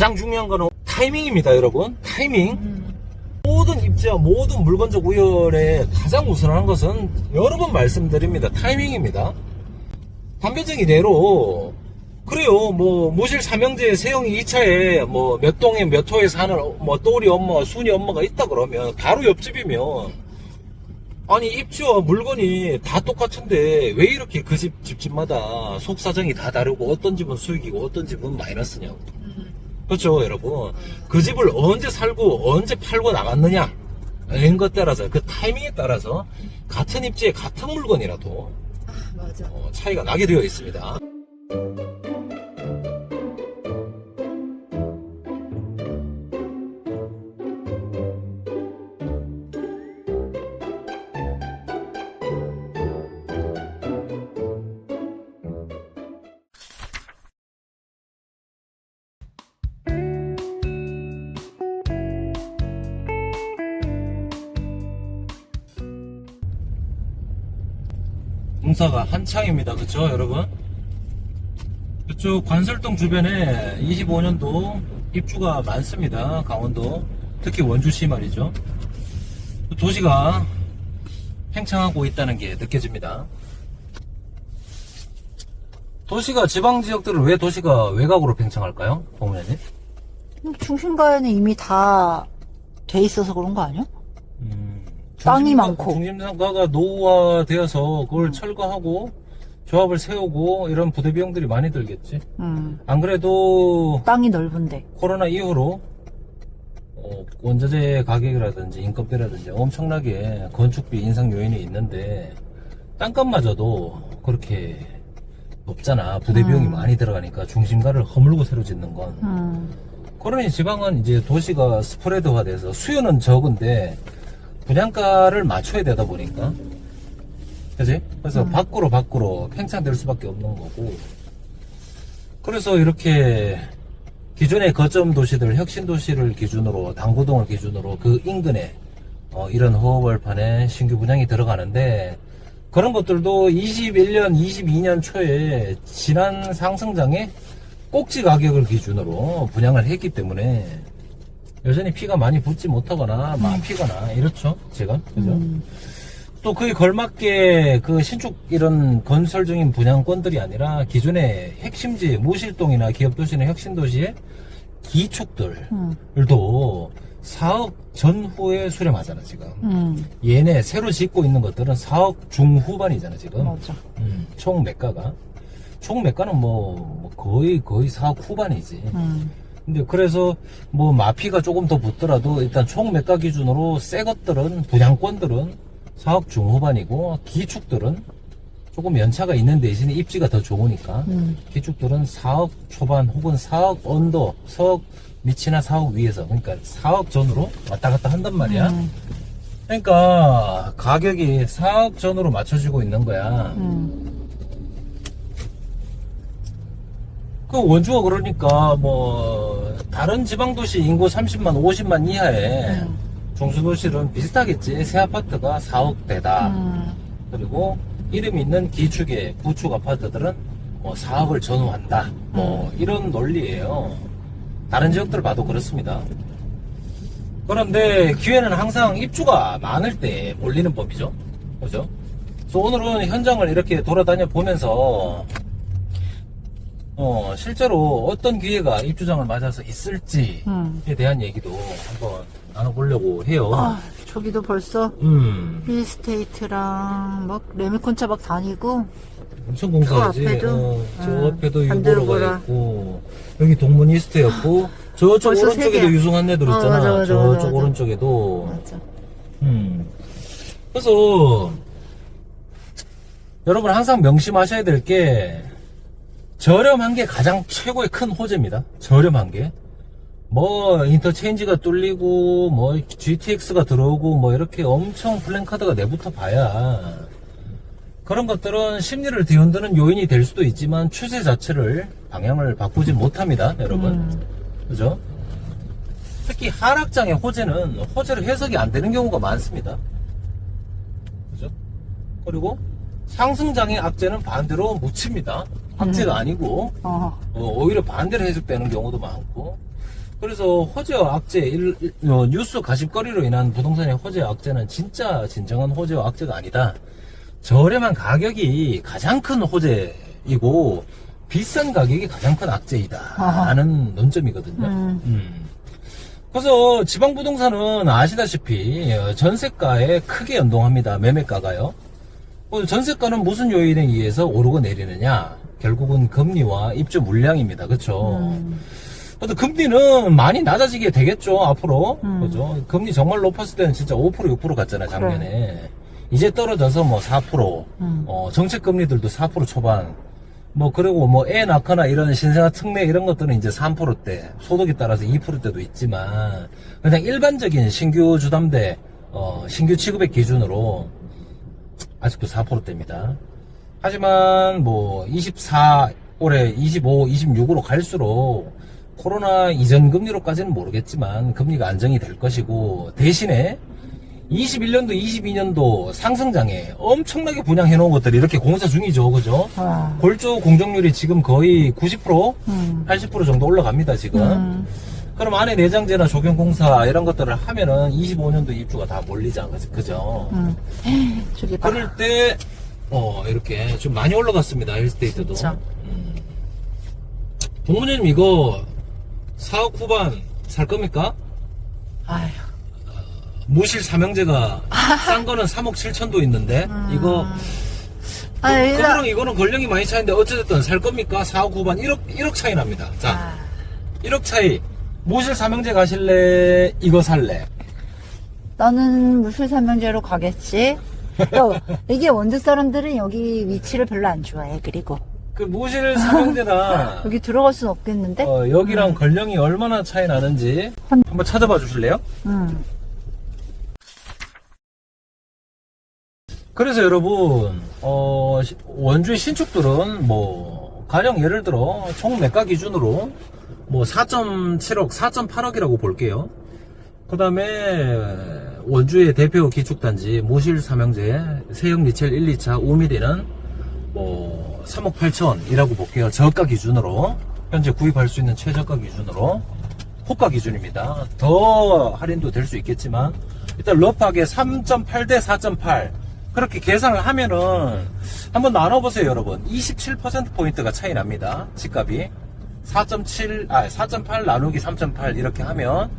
가장 중요한 거는 타이밍입니다, 여러분. 타이밍. 모든 입지와 모든 물건적 우열에 가장 우선한 것은 여러 번 말씀드립니다. 타이밍입니다. 단편적인 예로 그래요. 뭐 모실 삼형제 세영이 2차에 뭐 몇 동에 몇 호에 사는 뭐 또리 엄마, 순이 엄마가 있다 그러면 바로 옆집이면 아니 입지와 물건이 다 똑같은데 왜 이렇게 그 집집마다 속사정이 다 다르고 어떤 집은 수익이고 어떤 집은 마이너스냐고. 그렇죠, 여러분. 그 집을 언제 살고 언제 팔고 나갔느냐 이런 것 따라서 그 타이밍에 따라서 같은 입지에 같은 물건이라도 맞아. 차이가 나게 되어 있습니다. 공사가 한창입니다. 그쵸 여러분? 그쪽 관설동 주변에 25년도 입주가 많습니다. 강원도 특히 원주시 말이죠. 도시가 팽창하고 있다는 게 느껴집니다. 도시가 지방지역들을 왜 도시가 외곽으로 팽창할까요? 법무장님? 중심가에는 이미 다 돼 있어서 그런 거 아니야? 땅이 많고 중심가가 노후화되어서 그걸 철거하고 조합을 세우고 이런 부대 비용들이 많이 들겠지. 안 그래도 땅이 넓은데 코로나 이후로 원자재 가격이라든지 인건비라든지 엄청나게 건축비 인상 요인이 있는데 땅값마저도 그렇게 높잖아. 부대 비용이 많이 들어가니까 중심가를 허물고 새로 짓는 건. 그러니 지방은 이제 도시가 스프레드화 돼서 수요는 적은데 분양가를 맞춰야 되다 보니까 그지? 그래서 밖으로 팽창될 수밖에 없는 거고. 그래서 이렇게 기존의 거점 도시들, 혁신 도시를 기준으로 당구동을 기준으로 그 인근에 이런 허허벌판에 신규 분양이 들어가는데 그런 것들도 21년, 22년 초에 지난 상승장에 꼭지 가격을 기준으로 분양을 했기 때문에 여전히 피가 많이 붙지 못하거나 마피거나 이렇죠, 제가. 그죠? 또 그에 걸맞게 그 신축 이런 건설 중인 분양권들이 아니라 기존의 핵심지 모실동이나 기업도시나 혁신도시의 기축들도 4억 전후에 수렴하잖아 지금. 얘네 새로 짓고 있는 것들은 4억 중후반이잖아 지금. 맞아. 총 매가는 뭐 거의 4억 후반이지. 근데 그래서 뭐 마피가 조금 더 붙더라도 일단 총 매가 기준으로 새 것들은 분양권들은 4억 중후반이고 기축들은 조금 연차가 있는 대신에 입지가 더 좋으니까 기축들은 4억 초반 혹은 4억 언더, 4억 밑이나 4억 위에서, 그러니까 4억 전으로 왔다 갔다 한단 말이야. 그러니까 가격이 4억 전으로 맞춰지고 있는 거야. 그 원주가 그러니까 뭐 다른 지방도시 인구 30만 50만 이하의 중소도시는 비슷하겠지. 새 아파트가 4억대다. 그리고 이름 있는 기축의 구축 아파트들은 뭐 4억을 전후한다. 뭐 이런 논리예요. 다른 지역들 봐도 그렇습니다. 그런데 기회는 항상 입주가 많을 때 몰리는 법이죠. 그죠? 그래서 오늘은 현장을 이렇게 돌아다녀 보면서 실제로 어떤 기회가 입주장을 맞아서 있을지에 대한 얘기도 한번 나눠보려고 해요. 아, 저기도 벌써 힐스테이트랑 막 레미콘차 막 다니고 엄청 공사하지. 저 앞에도 유보로가 있고 여기 동문 이스트였고 저쪽 벌써 오른쪽에도 유승한 애들 있잖아. 맞아, 저쪽 오른쪽에도. 맞아. 그래서 여러분 항상 명심하셔야 될 게 저렴한 게 가장 최고의 큰 호재입니다. 저렴한 게. 뭐 인터체인지가 뚫리고 뭐 GTX가 들어오고 뭐 이렇게 엄청 플랜카드가 내부터 봐야 그런 것들은 심리를 뒤흔드는 요인이 될 수도 있지만 추세 자체를 방향을 바꾸지 못합니다, 여러분. 그죠? 특히 하락장의 호재는 호재로 해석이 안 되는 경우가 많습니다. 그죠? 그리고 상승장의 악재는 반대로 묻힙니다. 악재가 아니고 오히려 반대로 해석되는 경우도 많고. 그래서 호재와 악재, 뉴스 가십거리로 인한 부동산의 호재와 악재는 진짜 진정한 호재와 악재가 아니다. 저렴한 가격이 가장 큰 호재이고 비싼 가격이 가장 큰 악재이다 라는 논점이거든요. 그래서 지방 부동산은 아시다시피 전세가에 크게 연동합니다. 매매가가요. 전세가는 무슨 요인에 의해서 오르고 내리느냐? 결국은 금리와 입주 물량입니다. 그렇죠? 그래도 금리는 많이 낮아지게 되겠죠, 앞으로. 그죠? 금리 정말 높았을 때는 진짜 5%, 6% 갔잖아요, 작년에. 그래. 이제 떨어져서 뭐 4%, 정책 금리들도 4% 초반. 뭐, 그리고 뭐, 애 낳거나 이런 신생아 특례 이런 것들은 이제 3%대, 소득에 따라서 2%대도 있지만, 그냥 일반적인 신규 주담대, 신규 취급의 기준으로 아직도 4%대입니다. 하지만 뭐, 24, 올해 25, 26으로 갈수록 코로나 이전 금리로까지는 모르겠지만 금리가 안정이 될 것이고 대신에 21년도, 22년도 상승장에 엄청나게 분양해 놓은 것들이 이렇게 공사 중이죠. 그죠? 골조 공정률이 지금 거의 90%, 80% 정도 올라갑니다, 지금. 그럼 안에 내장재나 조경공사 이런 것들을 하면은 25년도 입주가 다 몰리지 않겠어요? 그죠? 그럴 때, 이렇게 좀 많이 올라갔습니다, 힐스테이트도. 부모님 이거 4억 후반 살 겁니까? 아휴. 무실 삼형제가 싼 거는 3억 7천도 있는데 이거 그거랑 이거는 권력이 많이 차이인데 어쨌든 살 겁니까? 4억 후반 1억 차이 납니다. 자, 1억 차이. 무실 삼형제 가실래? 이거 살래? 나는 무실 삼형제로 가겠지. 또 이게 원주 사람들은 여기 위치를 별로 안 좋아해. 그리고 그 무실 삼형제나 여기 들어갈 순 없겠는데? 여기랑 권령이 얼마나 차이 나는지 한번 찾아봐 주실래요? 그래서 여러분 원주의 신축들은 뭐 가령 예를 들어 총 매가 기준으로 뭐 4.7억, 4.8억이라고 볼게요. 그 다음에 원주의 대표 기축단지 모실 삼형제 세형 리첼 1, 2차 우미리는 뭐 3억 8천이라고 볼게요. 저가 기준으로 현재 구입할 수 있는 최저가 기준으로 호가 기준입니다. 더 할인도 될 수 있겠지만 일단 러프하게 3.8 대 4.8 그렇게 계산을 하면은 한번 나눠보세요, 여러분. 27%포인트가 차이 납니다. 집값이 4.8 나누기 3.8 이렇게 하면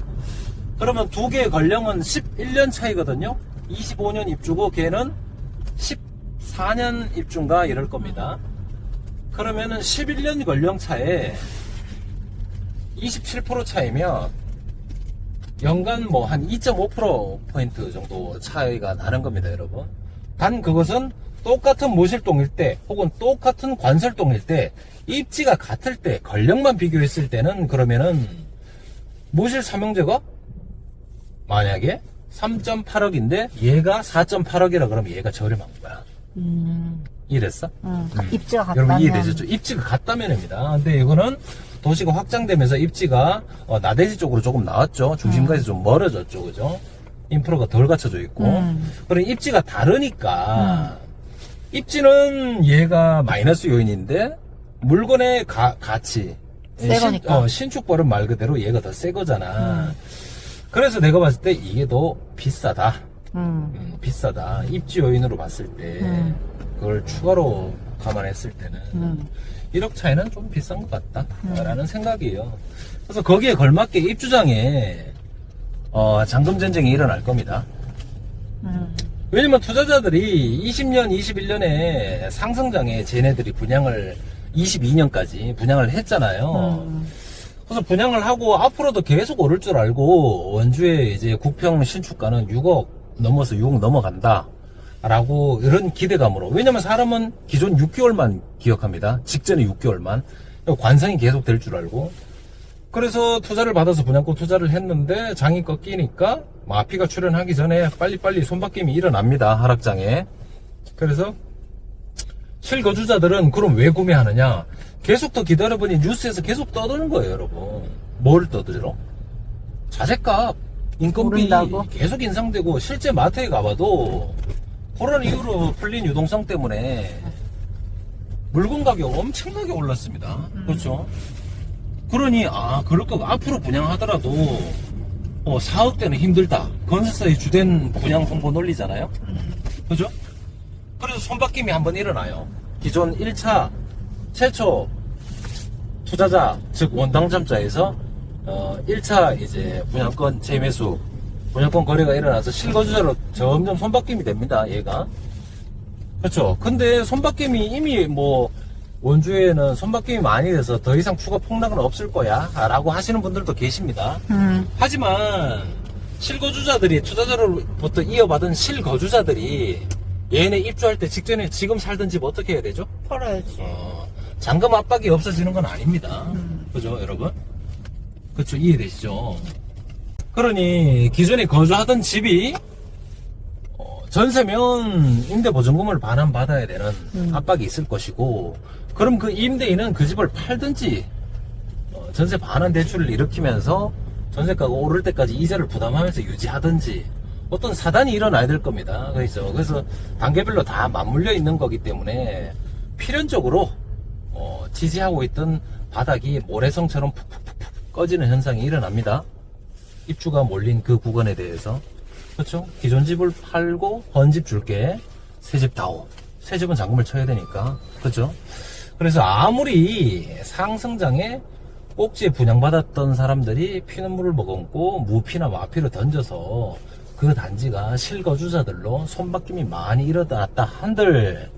그러면 두 개의 권령은 11년 차이거든요. 25년 입주고 걔는 14년 입주인가 이럴 겁니다. 그러면은 11년 권령 차에 27% 차이면 연간 뭐 한 2.5%포인트 정도 차이가 나는 겁니다, 여러분. 단 그것은 똑같은 모실동일 때 혹은 똑같은 관설동일 때 입지가 같을 때 권력만 비교했을 때는 그러면은 모실 삼형제가 만약에 3.8억인데 얘가 4.8억이라 그러면 얘가 저렴한 거야. 이해됐어? 입지가 같다면. 여러분 이해되셨죠? 입지가 같다면입니다. 근데 이거는 도시가 확장되면서 입지가 나대지 쪽으로 조금 나왔죠. 중심가에서 좀 멀어졌죠. 그죠? 인프라가 덜 갖춰져 있고. 그럼 입지가 다르니까 입지는 얘가 마이너스 요인인데 물건의 가치 새 거니까. 신축 버릇 말 그대로 얘가 더 새 거잖아. 그래서 내가 봤을 때 이게 더 비싸다. 비싸다. 입지 요인으로 봤을 때 그걸 추가로 감안했을 때는 1억 차이는 좀 비싼 것 같다 라는 생각이에요. 그래서 거기에 걸맞게 입주장에 잔금 전쟁이 일어날 겁니다. 왜냐면 투자자들이 20년, 21년에 상승장에 쟤네들이 분양을 22년까지 분양을 했잖아요. 그래서 분양을 하고 앞으로도 계속 오를 줄 알고 원주의 이제 국평 신축가는 6억 넘어서 6억 넘어간다 라고 이런 기대감으로. 왜냐면 사람은 기존 6개월만 기억합니다. 직전에 6개월만 관성이 계속 될 줄 알고. 그래서 투자를 받아서 분양권 투자를 했는데 장이 꺾이니까 마피가 출현하기 전에 빨리빨리 손바뀜이 일어납니다. 하락장에. 그래서 실거주자들은 그럼 왜 구매하느냐? 계속 더 기다려보니 뉴스에서 계속 떠드는 거예요, 여러분. 뭘 떠들어? 자재값, 인건비 오른다고? 계속 인상되고 실제 마트에 가봐도 코로나 이후로 풀린 유동성 때문에 물건 가격 엄청나게 올랐습니다. 그렇죠? 그러니 그럴 거 앞으로 분양하더라도 4억대는 힘들다. 건설사의 주된 분양 홍보 논리잖아요. 그죠? 그래서 손바뀜이 한번 일어나요. 기존 1차 최초 투자자, 즉 원당점자에서 1차 이제 분양권 재매수, 분양권 거래가 일어나서 실거주자로 점점 손바뀜이 됩니다. 얘가. 그렇죠. 근데 손바뀜이 이미 원주에는 손바뀜이 많이 돼서 더 이상 추가 폭락은 없을 거야 라고 하시는 분들도 계십니다. 하지만 실거주자들이 투자자로부터 이어받은 실거주자들이 얘네 입주할 때 직전에 지금 살던 집 어떻게 해야 되죠? 팔아야지. 잔금 압박이 없어지는 건 아닙니다. 그죠, 여러분? 그쵸, 이해되시죠? 그러니 기존에 거주하던 집이 전세면 임대보증금을 반환받아야 되는 압박이 있을 것이고, 그럼 그 임대인은 그 집을 팔든지 전세 반환 대출을 일으키면서 전세가가 오를 때까지 이자를 부담하면서 유지하든지 어떤 사단이 일어나야 될 겁니다. 그렇죠? 그래서 단계별로 다 맞물려 있는 거기 때문에 필연적으로 지지하고 있던 바닥이 모래성처럼 푹푹푹 꺼지는 현상이 일어납니다. 입주가 몰린 그 구간에 대해서. 그렇죠? 기존 집을 팔고 헌집 줄게, 새 집 다오. 새 집은 잔금을 쳐야 되니까. 그렇죠? 그래서 아무리 상승장에 꼭지에 분양받았던 사람들이 피눈물을 머금고 무피나 마피를 던져서 그 단지가 실거주자들로 손바뀜이 많이 일어났다 한들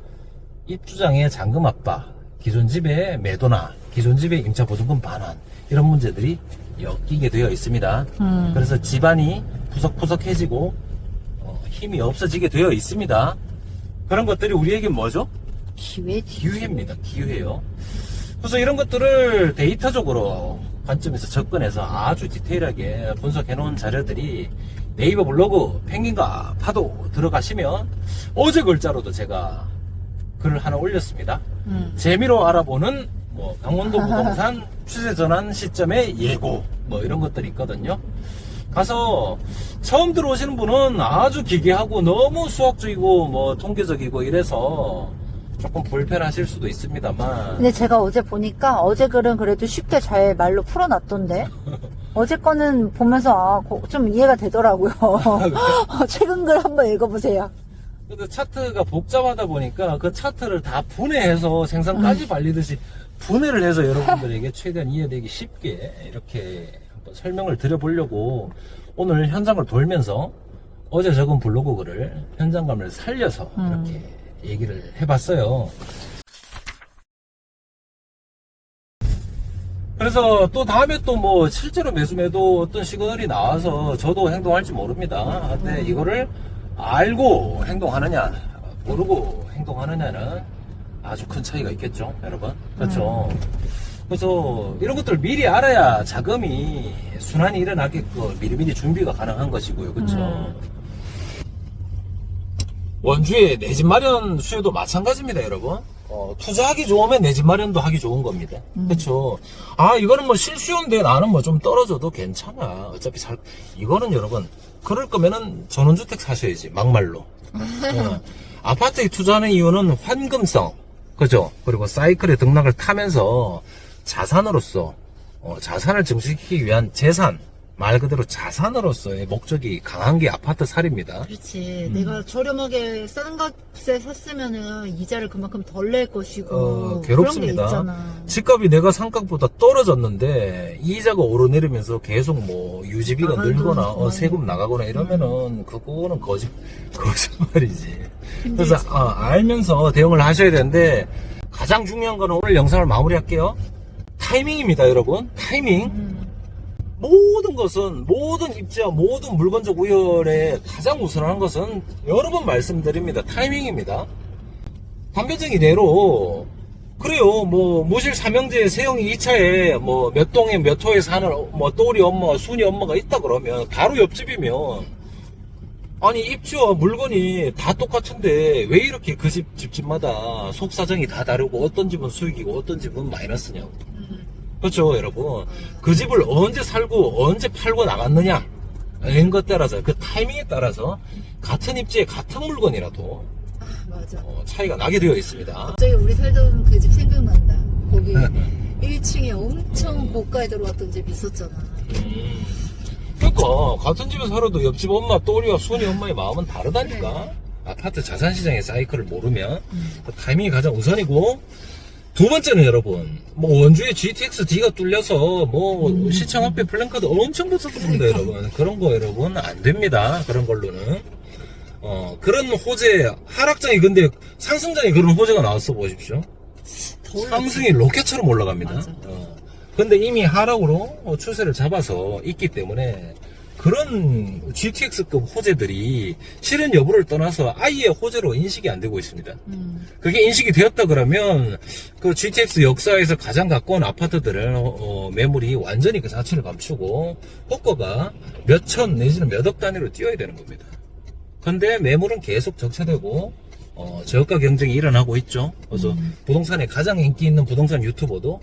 입주장의 잔금 압박, 기존 집의 매도나 기존 집의 임차 보증금 반환, 이런 문제들이 엮이게 되어 있습니다. 그래서 집안이 푸석푸석해지고 힘이 없어지게 되어 있습니다. 그런 것들이 우리에게 뭐죠? 기회입니다. 기회요. 그래서 이런 것들을 데이터적으로 관점에서 접근해서 아주 디테일하게 분석해 놓은 자료들이 네이버 블로그 펭귄과 파도 들어가시면 어제 글자로도 제가 글을 하나 올렸습니다. 재미로 알아보는 강원도 부동산 추세 전환 시점의 예고 이런 것들이 있거든요. 가서 처음 들어오시는 분은 아주 기괴하고 너무 수학적이고 통계적이고 이래서 조금 불편하실 수도 있습니다만, 근데 제가 어제 보니까 어제 글은 그래도 쉽게 잘 말로 풀어놨던데 어제 거는 보면서 좀 이해가 되더라고요. 최근 글 한번 읽어보세요. 근데 차트가 복잡하다 보니까 그 차트를 다 분해해서 생선까지 발리듯이 분해를 해서 여러분들에게 최대한 이해되기 쉽게 이렇게 한번 설명을 드려보려고 오늘 현장을 돌면서 어제 적은 블로그 글을 현장감을 살려서 이렇게 얘기를 해봤어요. 그래서 또 다음에 또 실제로 매수매도 어떤 시그널이 나와서 저도 행동할지 모릅니다. 근데 이거를 알고 행동하느냐 모르고 행동하느냐는 아주 큰 차이가 있겠죠, 여러분. 그렇죠. 그래서 이런 것들 미리 알아야 자금이 순환이 일어나게끔 미리미리 준비가 가능한 것이고요. 그렇죠. 원주의 내 집 마련 수요도 마찬가지입니다, 여러분. 투자하기 좋으면 내 집 마련도 하기 좋은 겁니다. 그렇죠. 이거는 실수요인데 나는 좀 떨어져도 괜찮아. 어차피 이거는 여러분, 그럴 거면은 전원주택 사셔야지, 막말로. 아파트에 투자하는 이유는 환금성, 그죠? 그리고 사이클의 등락을 타면서 자산으로서, 자산을 증식시키기 위한 재산, 말 그대로 자산으로서의 목적이 강한 게 아파트 살입니다. 그렇지. 내가 저렴하게 싼 값에 샀으면은 이자를 그만큼 덜 낼 것이고 괴롭습니다. 그런 게 있잖아. 집값이 내가 상값보다 떨어졌는데 이자가 오르내리면서 계속 유지비가 늘거나 세금 나가거나 이러면은 그거는 거짓말이지. 그래서 알면서 대응을 하셔야 되는데, 가장 중요한 거는 오늘 영상을 마무리할게요. 타이밍입니다, 여러분. 타이밍. 모든 것은, 모든 입지와 모든 물건적 우열에 가장 우선한 것은 여러 번 말씀드립니다. 타이밍입니다. 단편적인 예로, 그래요. 무실 삼형제 세영이 2차에 몇 동에 몇 호에 사는 또리 엄마, 순이 엄마가 있다 그러면 바로 옆집이면, 아니 입지와 물건이 다 똑같은데 왜 이렇게 그 집집마다 속사정이 다 다르고 어떤 집은 수익이고 어떤 집은 마이너스냐고. 그렇죠, 여러분. 그 집을 언제 살고 언제 팔고 나갔느냐 이런 것 따라서, 그 타이밍에 따라서 같은 입지에 같은 물건이라도 맞아. 차이가 나게 되어 있습니다. 갑자기 우리 살던 그 집 생각난다. 거기 1층에 엄청 고가에 들어왔던 집 있었잖아. 그러니까 같은 집에 살아도 옆집 엄마 또리와 순이 엄마의 마음은 다르다니까. 아파트 자산시장의 사이클을 모르면 그 타이밍이 가장 우선이고, 두 번째는 여러분, 뭐 원주에 GTX D가 뚫려서 뭐 시청 앞에 플랜카드 엄청 붙었습니다. 여러분, 그런 거 여러분 안 됩니다. 그런 걸로는 그런 호재 하락장이, 근데 상승장에 그런 호재가 나왔어 보십시오. 상승이 로켓처럼 올라갑니다. 근데 이미 하락으로 추세를 잡아서 있기 때문에 그런 GTX급 호재들이 실현 여부를 떠나서 아예 호재로 인식이 안 되고 있습니다. 그게 인식이 되었다 그러면 그 GTX 역사에서 가장 가까운 아파트들은 매물이 완전히 그 자취를 감추고 호가가 몇천 내지는 몇억 단위로 뛰어야 되는 겁니다. 근데 매물은 계속 적체되고 저가 경쟁이 일어나고 있죠. 그래서 부동산에 가장 인기 있는 부동산 유튜버도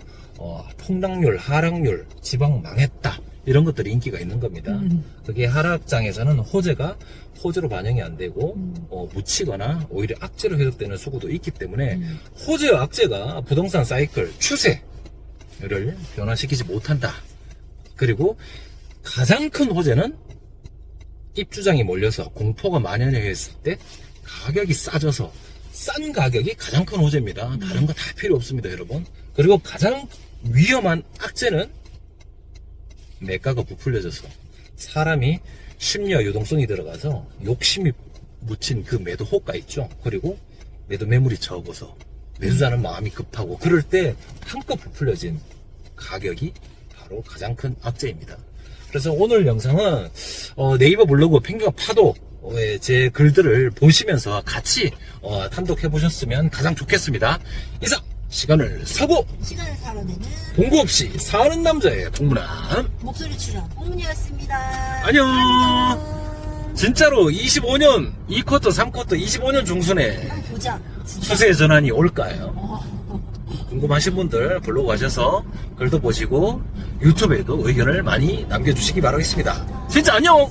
폭락률, 하락률, 지방 망했다, 이런 것들이 인기가 있는 겁니다. 그게 하락장에서는 호재로 반영이 안 되고 묻히거나 오히려 악재로 해석되는 수구도 있기 때문에 호재와 악재가 부동산 사이클 추세를 변화시키지 못한다. 그리고 가장 큰 호재는 입주장이 몰려서 공포가 만연했을 때 가격이 싸져서 싼 가격이 가장 큰 호재입니다. 다른 거 다 필요 없습니다, 여러분. 그리고 가장 위험한 악재는 매가가 부풀려져서 사람이 심리와 유동성이 들어가서 욕심이 묻힌 그 매도 호가 있죠. 그리고 매도 매물이 적어서 매수자는 마음이 급하고 그럴 때 한껏 부풀려진 가격이 바로 가장 큰 악재입니다. 그래서 오늘 영상은 네이버 블로그 펭귄과 파도의 제 글들을 보시면서 같이 탐독해 보셨으면 가장 좋겠습니다. 이상 시간을 사고 시간을 살아내는 공부 없이 사는 남자의 풍문한 목소리 출연 홍문이었습니다. 안녕. 진짜로 25년 2쿼터 3쿼터 25년 중순에 보자. 추세 전환이 올까요? 궁금하신 분들 블로그 가셔서 글도 보시고 유튜브에도 의견을 많이 남겨주시기 바라겠습니다. 진짜 안녕.